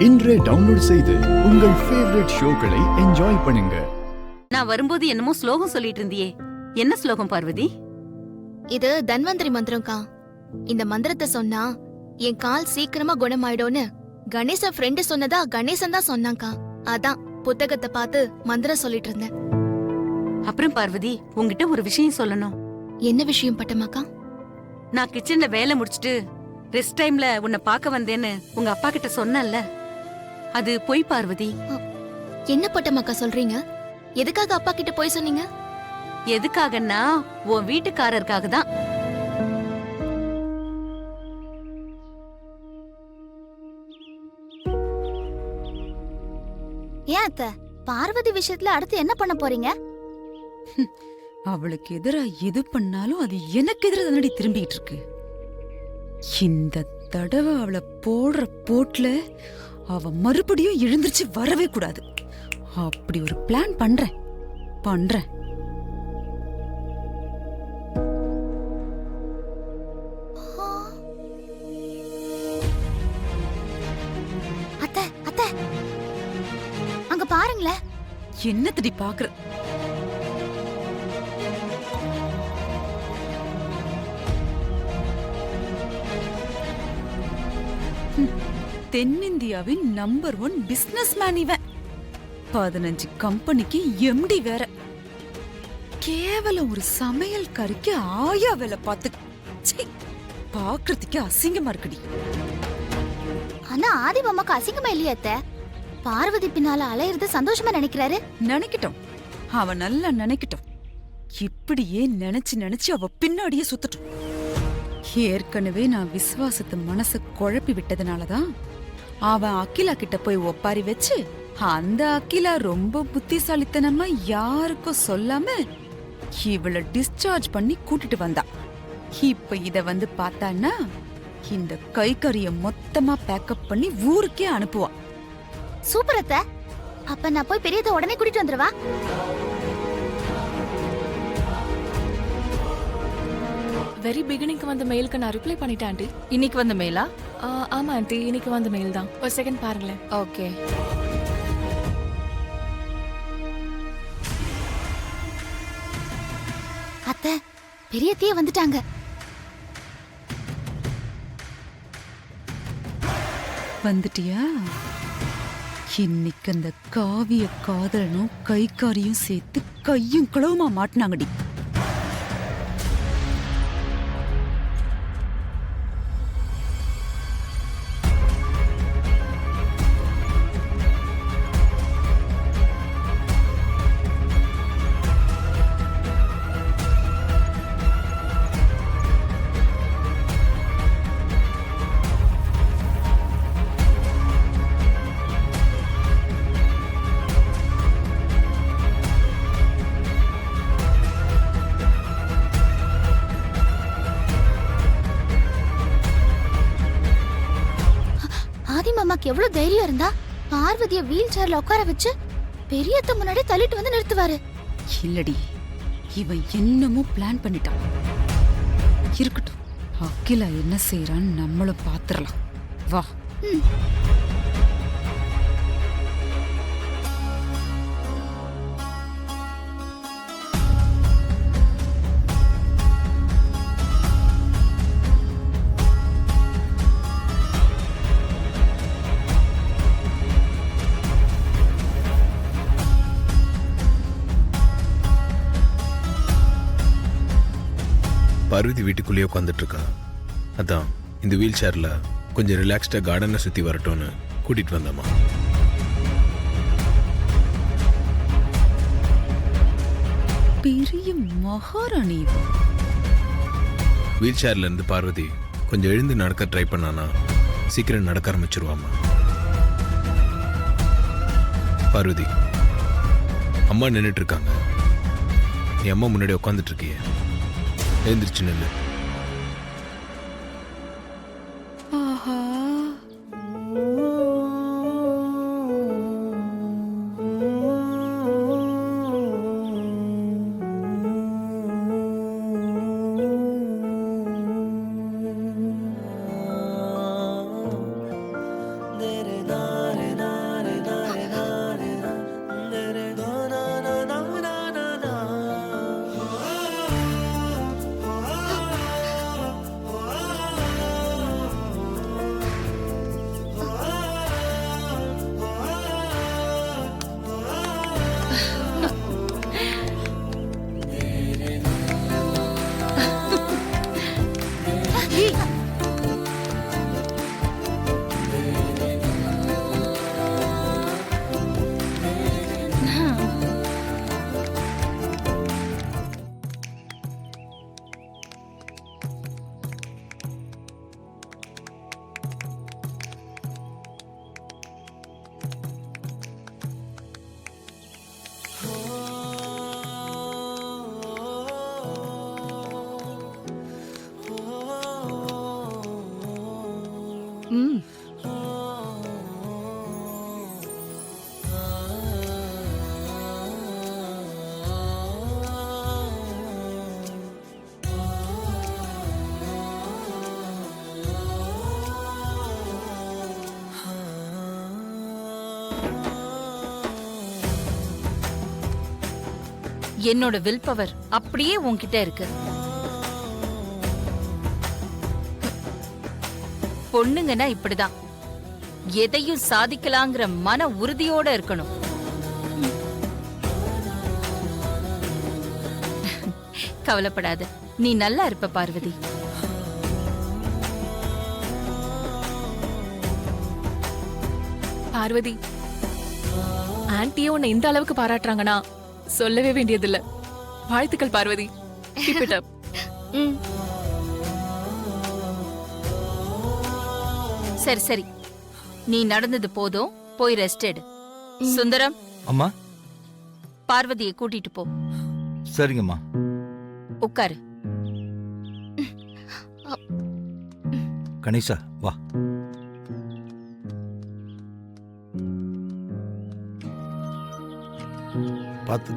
இன்றே டவுன்லோட் செய்து உங்கள் ஃபேவரட் ஷோக்களை என்ஜாய் பண்ணுங்க. நான் வரும்போது என்னமோ ஸ்லோகம் சொல்லிட்டு இருந்தியே, என்ன ஸ்லோகம் பார்வதி? இது தன்வந்திரி மந்திரம்க்கா. இந்த மந்திரத்தை சொன்னா என் கால் சீக்கிரமா குணமாயிடும்னு கணேசன் ஃப்ரெண்டு சொன்னதா கணேசன் தான் சொன்னாங்கா. அதான் புத்தகத்தை பார்த்து மந்திரம் சொல்லிட்டு இருந்தேன். அப்புறம் பார்வதி, உங்ககிட்ட ஒரு விஷயம் சொல்லணும். என்ன விஷயம் பட்டமாக்கா? நான் கிச்சன்ல வேலை முடிச்சிட்டு ரெஸ்ட் டைம்ல உன்னை பார்க்க வந்தேன்னு உங்க அப்பா கிட்ட சொன்னல, அது பொய் பார்வதி. என்ன பட்டமாக்கா சொல்றீங்க? எதுக்காக அப்பா கிட்ட போய் சொன்னீங்க? எதுக்காகன்னா உன் வீட்டுக்காரருக்காக தான். ஏன் அத்த, பார்வதி விஷயத்துல அடுத்து என்ன பண்ண போறீங்க? அவளுக்கு எதிரா எது பண்ணாலும் அது எனக்கு எதிர தானடி திரும்பிட்டு இருக்கு. இந்த தடவை அவளை போடுற போட்ல அவ மறுபடியும் எழுந்திருச்சு வரவே கூடாது. அப்படி ஒரு பிளான் பண்றேன். அத்த அத்த, அங்க பாருங்களேன். என்னத்தடி பாக்குற? தென்னிந்தியாவின் நம்பர் 1 பிசினஸ் மேன் இவன். 15 கம்பெனிக்கு எம்டி வேற. கேவலம் ஒரு சமையல் கறிக்கு ஆயா வேலை பார்த்து பாக்குறதுக்கு அசிங்கமா இருக்குடி. ஆனா ஆதி மாமாக்கு அசிங்கமா இல்லையா அத்த? பார்வதி பின்னால அலையிறது சந்தோஷமா நினைக்கிறாரு. நினைக்கட்டும், அவன் நல்லா நினைக்கட்டும். இப்படியே நினைச்சு அவ பின்னாடியே சுத்தட்டும். ஏற்கனவே நான் விசுவாசத்து மனச குழப்பி விட்டதுனாலதான் அவன் அகிலா கிட்ட போய் ஒப்பாரி வச்சு, அந்த அகிலா ரொம்ப புத்திசாலித்தனமா யாருக்கும் சொல்லாம இவளை டிஸ்சார்ஜ் பண்ணி கூட்டிட்டு வந்தா. இப்ப இத வந்து பார்த்தான்னா இந்த கைக்கறிய மொத்தமா பேக்கப் பண்ணி ஊருக்கே அனுப்புவா. சூப்பர் அத்த. அப்ப நான் போய் பெரியத உடனே கூட்டிட்டு வந்துருவா. வெரி பிகினிங்க்கு வந்த மெயிலுக்கு நான் ரிப்ளை பண்ணிட்டேன் ஆண்டி. இன்னைக்கு வந்த மெயிலா? ஆமா ஆண்டி, இன்னைக்கு வந்த மெயில் தான். ஒரு செகண்ட் பாருங்களேன். ஓகே. அத்த, பெரியத்தையே வந்துட்டாங்க. வந்துட்டியா? இன்னைக்கு அந்த காவிய காதலனும் கைக்காரியும் சேர்த்து கையும் களவுமா மாட்டினாங்கடி. மாமாக்கு எவ்வளவு தைரியம் இருந்தா பார்வதிய வீல் சேர்ல உட்கார வச்சு பெரியத்த முன்னாடி தள்ளிட்டு வந்து நிறுத்துவாரு. இல்லடி, இவன் என்னமோ பிளான் பண்ணிட்டான். இருக்கட்டும், அகிலா என்ன செய்யறான்னு நம்மளும் பாத்துரலாம். வா. பார்வதி வீட்டுக்குள்ளேயே உட்காந்துட்டு இருக்கா. அதான் இந்த வீல் சேர்ல கொஞ்சம் ரிலாக்ஸ்டா கார்டனை சுத்தி வரட்டும்னு கூட்டிட்டு வந்தம்மா. பெரிய மகாராணி. வீல் சேர்ல இருந்து பார்வதி கொஞ்சம் எழுந்து நடக்க ட்ரை பண்ணானா சீக்கிரம் நடக்க ஆரம்பிச்சிருவாமா. பார்வதி, அம்மா நின்றுட்டு இருக்காங்க. நீ அம்மா முன்னாடி உட்காந்துட்டு இருக்கிய, எழுந்திருச்சு நில்லு. ஆஹா, என்னோட வில் பவர் அப்படியே உன்கிட்ட இருக்கு. பொண்ணுங்கன்னா இப்படிதான், எதையும் சாதிக்கலாங்கிற மன உறுதியோட இருக்கணும். கவலைப்படாத, நீ நல்லா இருப்ப பார்வதி. பார்வதி, ஆன்ட்டியே உன்னை இந்த அளவுக்கு பாராட்டுறாங்கன்னா சொல்லவே வேண்டியதில்ல. வாழ்த்துக்கள் பார்வதி. Keep it up. ம். சரி சரி, நீ நடந்தது போதும், போய் ரெஸ்ட் எடு. சுந்தரம், அம்மா. பார்வதியை கூட்டிட்டு போ. சரிங்கம்மா. உட்காரு. கணேசா வா. பார்த்து